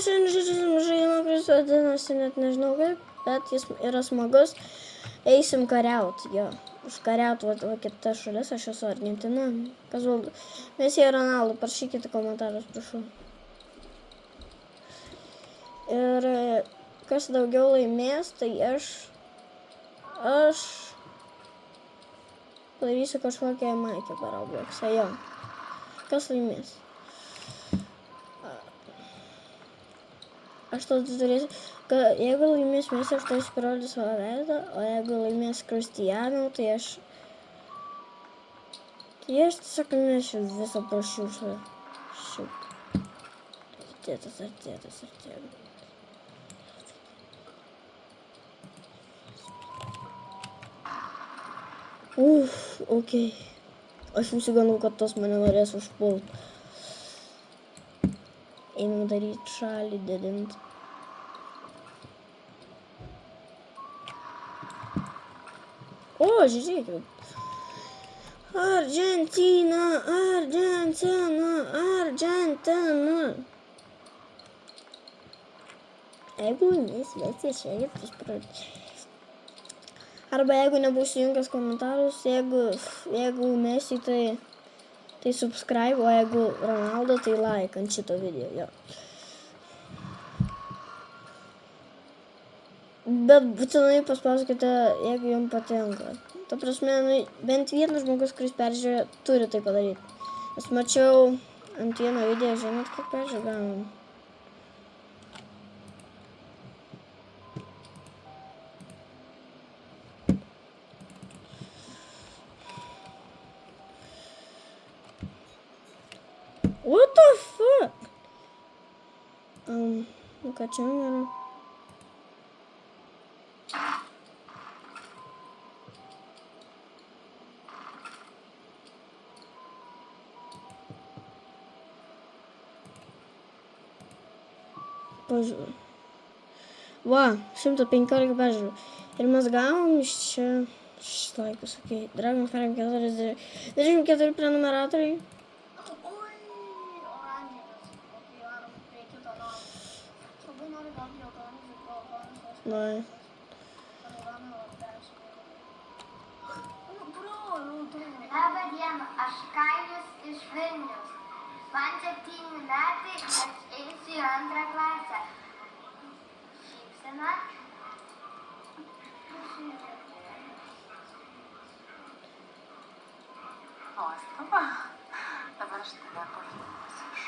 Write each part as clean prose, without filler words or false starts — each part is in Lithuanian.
šiandien žaidimą, kuris vadinasi, net nežinau kaip, bet jis yra smagus. Eisim kariaut, jo. Užkariaut va kita šalis, aš esu Argentina. Kas valdo? Messi ir Ronaldo, parašykite komentarus, prašau. Ir kas daugiau laimės, tai aš padarysiu kažkokią maikę per Robloxą, jo. Kas laimės? Aš tada turėsiu, kad jeigu laimės Messi, aš turėsiu parodyti savo veidą, o jeigu laimės Cristiano, tai aš tiesiog numešiu visą prašiušą. Šiaip. Artėtas. Okei. Aš nusigandau, kad tos mane norės užpult. Einam daryti šalį, didint. O, žiūrėkit. Argentina. Jeigu nesveikia, šiandien pasiprašau. Arba jeigu nebūsiu jungęs komentarus, jeigu Messi, tai subscribe, o jeigu Ronaldo, tai like ant šito video, jo. Bet būtinai paspauskite, jeigu jums patinka. Ta prasme, bent vienas žmogus, kuris peržiūrė, turi tai padaryti. Aš mačiau ant vieno video, žinot, kaip peržiūrėjom. What the fuck? Ką čia yra? Pažiūrėjau. Va, 115 peržiūrėjau. Ir mes gavom iš čia šis laikas, okei. Dragon Farm 44 prenumeratoriai. Vai. Labą dieną, aš Kailis iš Vilniaus. Man 7 metai, aš eisiu į 2 klasę. Šypsena. Nuostaba. Dabar aš tave pafilmuosiu iš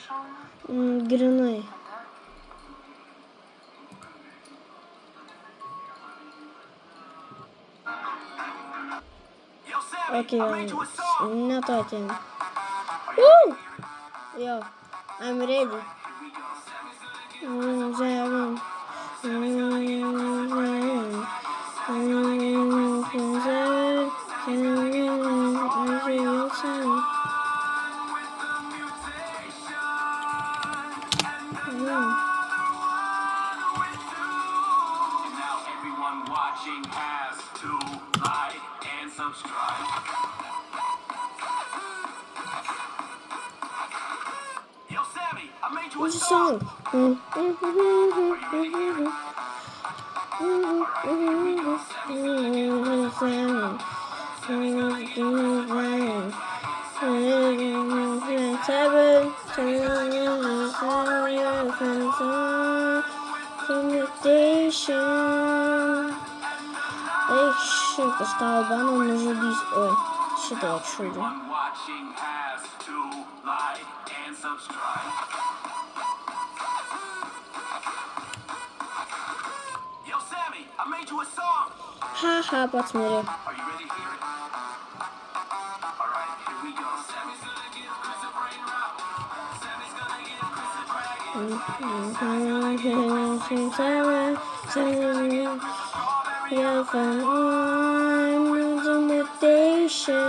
šono. Grinai. Okei, ne to atėjom. Jo, I'm ready. Watching has to like and subscribe. Yo, Sammy, I made you a What's the song? Kas tavo baną nužudys. Oi, šitą atšūdžiu. Haha, pats mirė. Yeah, from on the mutation.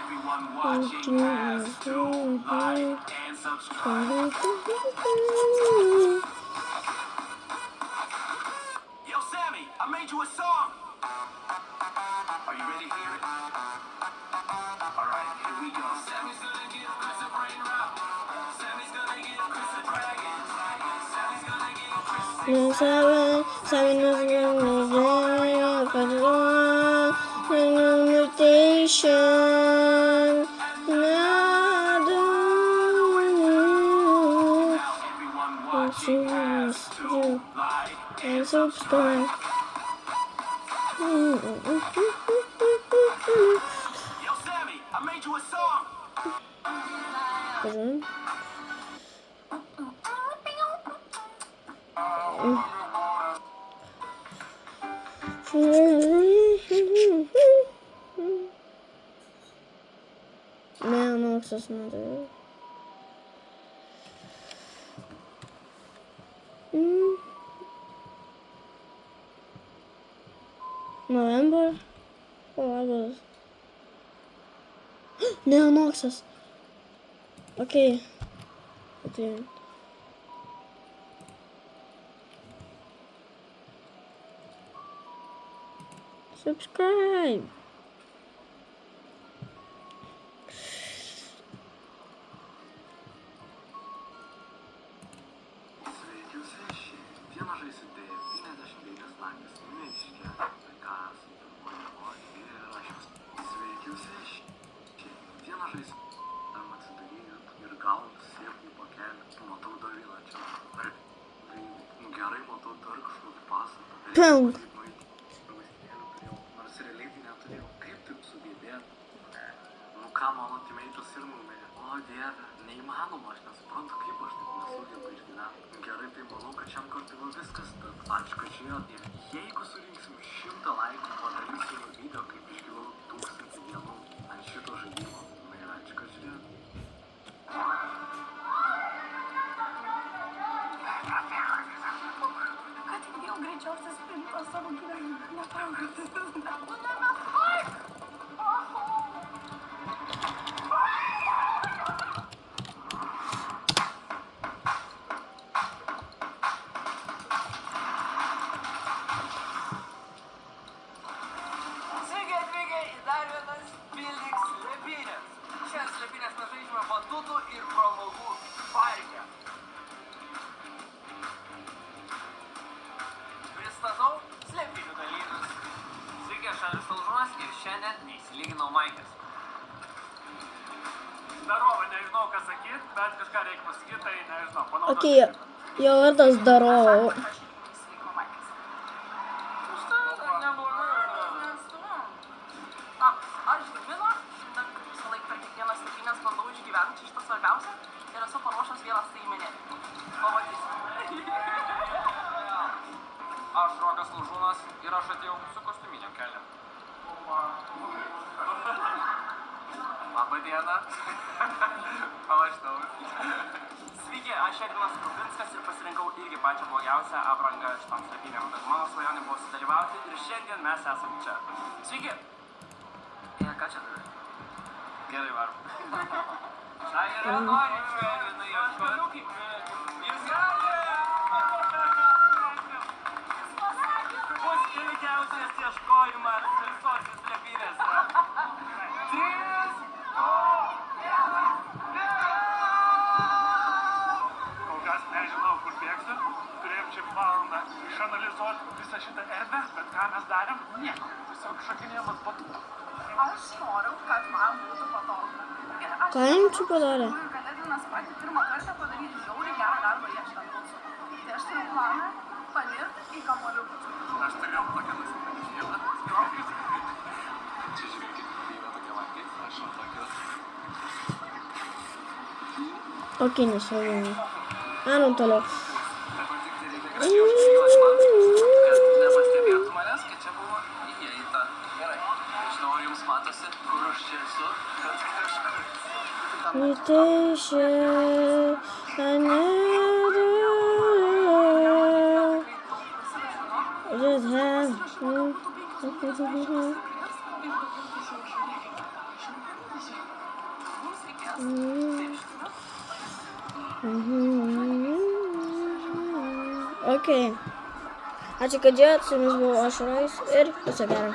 Everyone watching has to like and subscribe. Yo, Sammy, I made you a song. Savinas galvoja, kad invitation. Everyone watching has to like And subscribe. Yo, Sammy, I made you a song. Kızım. Ne anlaksasın adı? November? Oh, August. Ne anlaksas? Okay. Okay. Subscribe. Sveiki visi, dieną žaisite 99 naktis miške, vaikas, pirmoji ir aš. Sveiki visi, dieną žaisite, tam atsidarykit ir gaunat sėklų pakelį. Matau dar vieną čia. Gerai, matau dar kažkokį pastatą. Punk. Nors realiai tai neturėjau. Kaip taip sugebėt? Nu ką, mano teammates ir numirė. O dieve, neįmanoma, aš nesuprantu, kaip aš taip nesugebu išgyventi. Gerai, tai manau, kad šiam kartui jau viskas. Tad ačiū, kad žiūrėjot. Ir jeigu surinksim 100 laikų, padarysim video, kaip išgyvenau 1000 dienų ant šito žaidimo. Na ir ačiū, kad žiūrėjot. Ką tik vėl greičiausias sprintas savo gyvenimą. Sveiki atvykę į dar vienas Pildyk slėpynės. Šiandien slėpynės mes žaidžiame batutų ir pramogų parke. Pristatau slėpynių dalyvius. Sveiki, aš Alius Alžūnas ir šiandien neįsilyginau maikės. Здорово, nežinau, ką sakyt, bet kažką reikia pasakyti, tai nežinau, panaudosiu. Okay, jo vardas Darova. Aš Žilvina, šiandien kaip visą laiką per kiekvienas slėpynes bandau išgyventi šitą svarbiausią ir esu paruošęs vienas tai įmenėti. Pamatysim. Aš Rokas Alžūnas ir aš atėjau su kostiuminiam keliam. Labą dieną. Palašinau. Sveiki, aš Edvinas Krupinskas ir pasirinkau irgi pačią blogiausią aprangą šitom slėpynėm, bet mano svajonė buvo sudalyvauti ir šiandien mes esam čia. Sveiki. Ką čia darai? Gerai, varom. Čia yra norinčių, Edvinai, aš galiu kaip... Jis gali! Bus ilgiausias ieškojimas visose slėpynėse. 3, 2, 1. Kol kas nežinau, kur bėgsiu. Turėjom čia valandą išanalizuoti visą šitą erdvę, bet ką mes darėm? Nieko. Tiesiog šokinėjom ant batukų. Aš noriu, kad man būtų patogu. Ir aš Ką jam čia padarė? noriu, kad Edvinas patį pirmą kartą padaryti žiauriai gerą darbą ieškant mūsų. Tai aš turiu planą panirti į kamuoliukus. Aš turėjau tokią nusimatymą. Čia žiūrėkit, yra tokia lankė, aš ant tokios. Okay, nesvarbu. Einam toliau. Dabar tik tai reikia kažkaip užsikylas man, kad nepastebėtų manęs, kad čia buvo įeita. Gerai, nežinau, ar jums matosi, kur aš čia esu, bet kažkur. Invitation. Just have. Okay. Ačiū, kad žiūrėjot, su jumis buvau aš Rojas ir viso gero.